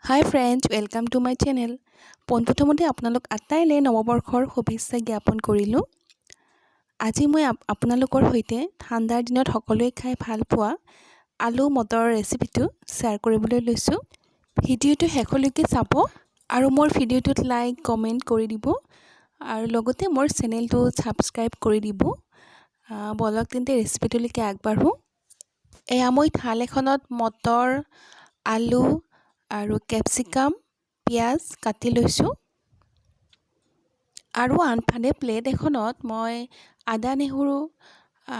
Hi friends, welcome to my channel. পোনপ্ৰথমতে আপোনালোক আটাইলে নৱবৰ্ষৰ শুভেচ্ছা জ্ঞাপন কৰিলোঁ। আজি মই আপোনালোকৰ সৈতে ঠাণ্ডাৰ দিনত সকলোৱে খাই ভাল পোৱা আলু মটৰ ৰেচিপিটো শ্বেয়াৰ কৰিবলৈ লৈছোঁ। ভিডিঅ'টো শেষলৈকে চাব আৰু মোৰ ভিডিঅ'টোত লাইক কমেন্ট কৰি দিব আৰু লগতে মোৰ চেনেলটো সাবস্ক্ৰাইব কৰি দিব। বলক তেন্তে ৰেচিপিটোলৈকে আগবাঢ়ো। এয়া মই থাল এখনত মটৰ, আলু আৰু ক্যাপসিকাম পিয়াজ কাটি লৈছোঁ আৰু আনফালে প্লেট এখনত মই আদা নহৰু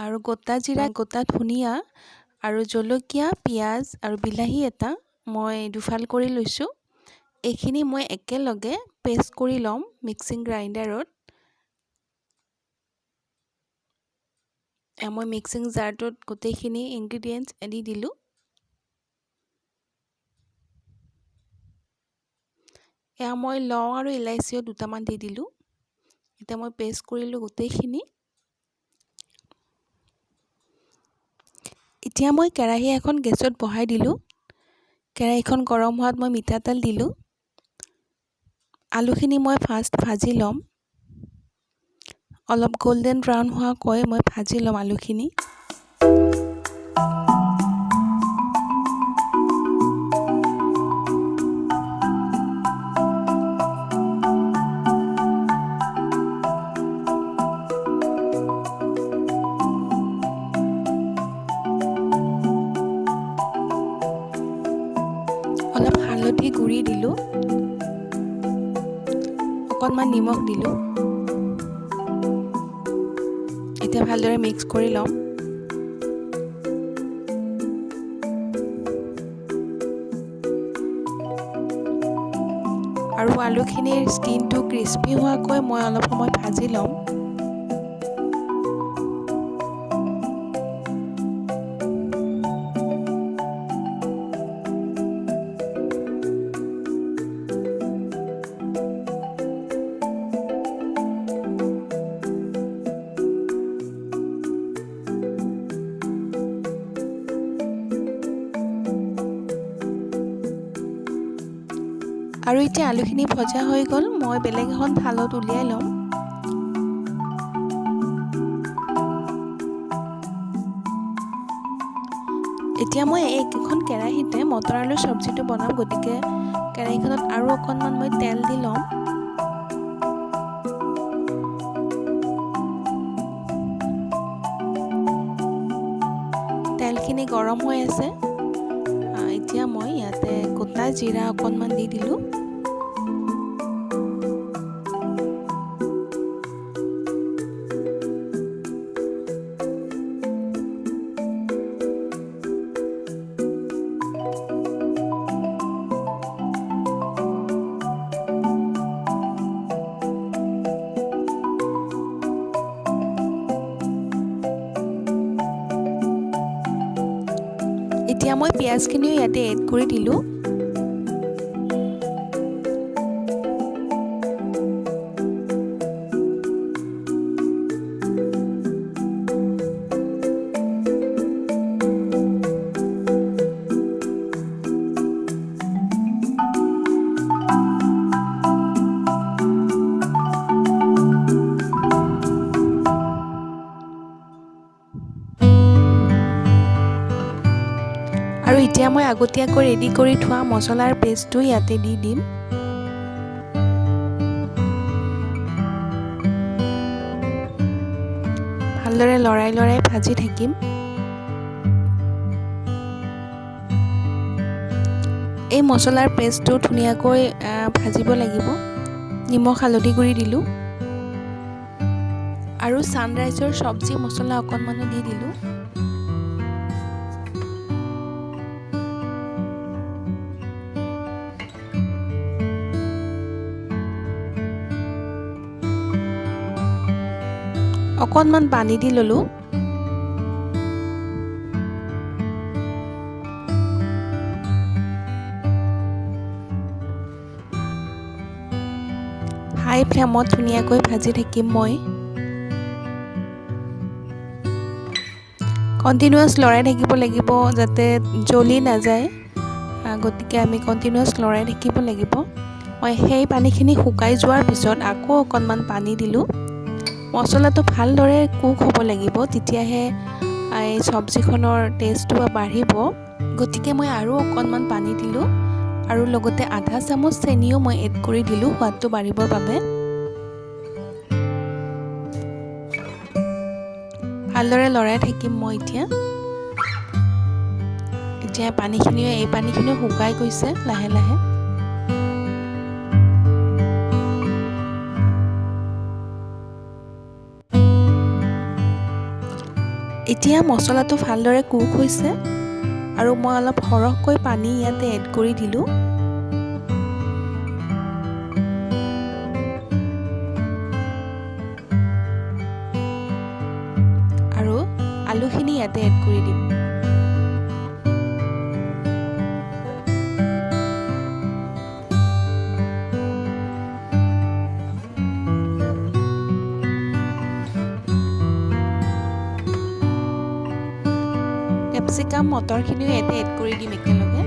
আৰু গোটা জিৰা গোটা ধনিয়া আৰু জলকীয়া পিয়াজ আৰু বিলাহী এটা মই দুফাল কৰি লৈছোঁ। এইখিনি মই একেলগে পেষ্ট কৰি লম মিক্সিং গ্ৰাইণ্ডাৰত। মই মিক্সিং জাৰটোত গোটেইখিনি ইনগ্ৰেডিয়েন্টছ এডি দিলোঁ। এয়া মই লং আৰু ইলাইচিও দুটামান দি দিলোঁ। এটা মই পেষ্ট কৰিলোঁ গোটেইখিনি। এতিয়া মই কেৰাহী এখন গেছত বহাই দিলোঁ। কেৰাহীখন গৰম হোৱাত মই মিঠাতেল দিলোঁ। আলুখিনি মই ফাৰ্ষ্ট ভাজি ল'ম। অলপ গোল্ডেন ব্ৰাউন হোৱাকৈ মই ভাজি ল'ম আলুখিনি। অলপ হালধি গুড়ি দিলোঁ, অকণমান নিমখ দিলোঁ। এতিয়া ভালদৰে মিক্স কৰি ল'ম। আৰু আলুখিনিৰ স্কিনটো ক্ৰিস্পি হোৱাকৈ মই অলপ সময় ভাজি ল'ম। আৰু এতিয়া আলুখিনি ভজা হৈ গ'ল, মই বেলেগ এখন থালত উলিয়াই ল'ম। এতিয়া মই এইখন কেৰাহীতে মটৰ আলু চব্জিটো বনাম, গতিকে কেৰাহীখনত আৰু অকণমান মই তেল দি ল'ম। তেলখিনি গৰম হৈ আছে। এতিয়া মই ইয়াতে গোটা জিৰা অকণমান দি দিলোঁ। এতিয়া মই পিয়াজখিনিও ইয়াতে এড কৰি দিলোঁ। আৰু এতিয়া মই আগতীয়াকৈ ৰেডি কৰি থোৱা মছলাৰ পেষ্টটো ইয়াতে দি দিম। ভালদৰে লৰাই লৰাই ভাজি থাকিম। এই মছলাৰ পেষ্টটো ধুনীয়াকৈ ভাজিব লাগিব। নিমখ হালধি গুড়ি দিলোঁ আৰু ছানৰাইজৰ চব্জি মছলা অকণমানো দি দিলোঁ। অকণমান পানী দি ল'লোঁ। হাই ফ্লেমত ধুনীয়াকৈ ভাজি থাকিম মই। কণ্টিনিউৱাছ লৰাই থাকিব লাগিব যাতে জ্বলি নাযায়। গতিকে আমি কণ্টিনিউৱাছ লৰাই থাকিব লাগিব মই সেই পানীখিনি শুকাই যোৱাৰ পিছত আকৌ অকণমান পানী দিলোঁ মছলাটো ভালদৰে কুক হ'ব লাগিব তেতিয়াহে এই সবজিখনৰ টেষ্টটো বাঢ়িব গতিকে মই আৰু অকণমান পানী দিলোঁ আৰু লগতে আধা চামুচ চেনিও মই এড কৰি দিলোঁ সোৱাদটো বাঢ়িবৰ বাবে ভালদৰে লৰাই থাকিম মই এতিয়া এই পানীখিনিও শুকাই গৈছে লাহে লাহে এতিয়া মছলাটো ভালদৰে কুক হৈছে আৰু মই অলপ সৰহকৈ পানী ইয়াতে এড কৰি দিলোঁ আৰু আলুখিনি ইয়াতে এড কৰি দিম কেপচিকাম মটৰখিনিও ইয়াতে এড কৰি দিম একেলগে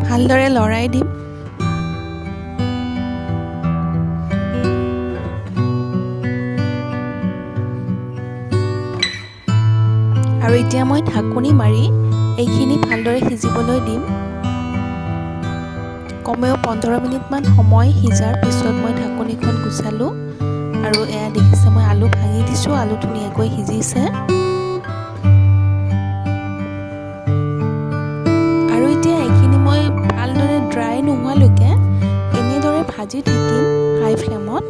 ভালদৰে লৰাই দিম আৰু এতিয়া মই ঢাকনি মাৰি এইখিনি ভালদৰে সিজিবলৈ দিম কমেও 15 মিনিটমান সময় সিজাৰ পিছত মই ঢাকনিখন গুচালোঁ আৰু এয়া দেখিছে মই আলু ভাঙি দিছোঁ আলু ধুনীয়াকৈ সিজিছে আৰু এতিয়া এইখিনি মই ভালদৰে ড্ৰাই নোহোৱালৈকে এনেদৰে ভাজি থাকিম হাই ফ্লেমত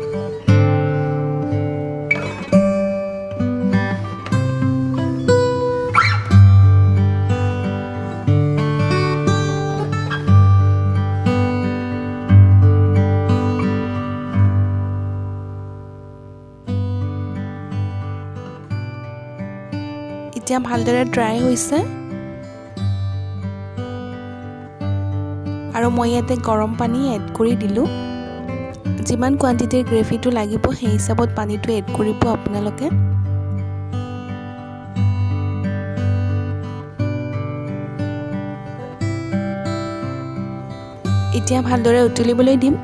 এতিয়া ভালদৰে ড্ৰাই হৈছে আৰু মই ইয়াতে গৰম পানী এড কৰি দিলোঁ যিমান কোৱান্টিটিৰ গ্ৰেভিটো লাগিব সেই হিচাপত পানীটো এড কৰিব আপোনালোকে এতিয়া ভালদৰে উতলিবলৈ দিম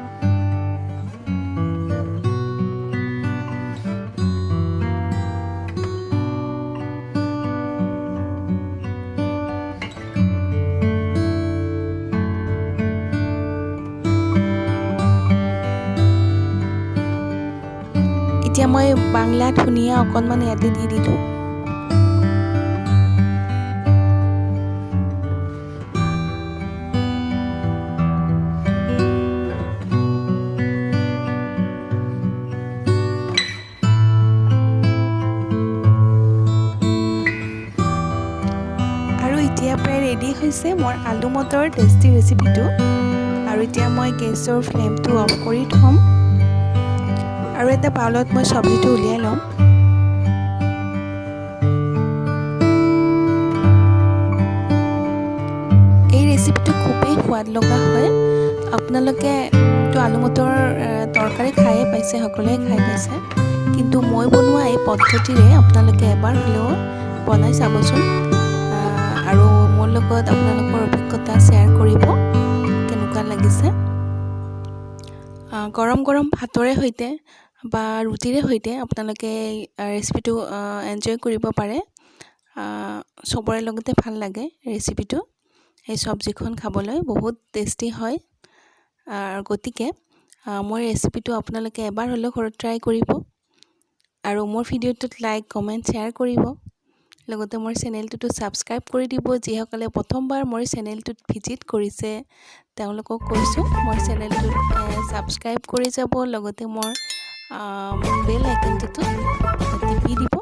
এতিয়া মই বাংলা ধনিয়া অকণমান ইয়াতে দি দিলোঁ আৰু এতিয়া প্ৰায় ৰেডি হৈছে মোৰ আলু মটৰ টেষ্টি ৰেচিপিটো আৰু এতিয়া মই গেছৰ ফ্লেমটো অফ কৰি থ'ম আৰু এটা বাউলত মই সবজিটো উলিয়াই ল'ম এই ৰেচিপিটো খুবেই সোৱাদ লগা হয় আপোনালোকে তো আলু মটৰ তৰকাৰী খায়ে পাইছে সকলোৱে খাই পাইছে কিন্তু মই বনোৱা এই পদ্ধতিৰে আপোনালোকে এবাৰ হ'লেও বনাই চাবচোন আৰু মোৰ লগত আপোনালোকৰ অভিজ্ঞতা শ্বেয়াৰ কৰিব কেনেকুৱা লাগিছে গৰম গৰম ভাতৰে সৈতে বা ৰুটিৰে সৈতে আপোনালোকে ৰেচিপিটো এনজয় কৰিব পাৰে সবৰে লগতে ভাল লাগে ৰেচিপিটো এই সবজিখন খাবলৈ বহুত টেষ্টি হয় গতিকে মোৰ ৰেচিপিটো আপোনালোকে এবাৰ হ'লেও ঘৰত ট্ৰাই কৰিব আৰু মোৰ ভিডিঅ'টোত লাইক কমেণ্ট শ্বেয়াৰ কৰিব লগতে মোৰ চেনেলটো সাবস্ক্ৰাইব কৰি দিব যিসকলে প্ৰথমবাৰ মোৰ চেনেলটোত ভিজিট কৰিছে তেওঁলোকক কৈছোঁ মোৰ চেনেলটোত সাবস্ক্ৰাইব কৰি যাব লগতে মোৰ বেল আইকনটো টিপি দিব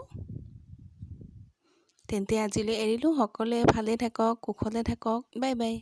তেন্তে আজিলৈ এৰিলোঁ সকলোৱে ভালে থাকক কুশলে থাকক বাই বাই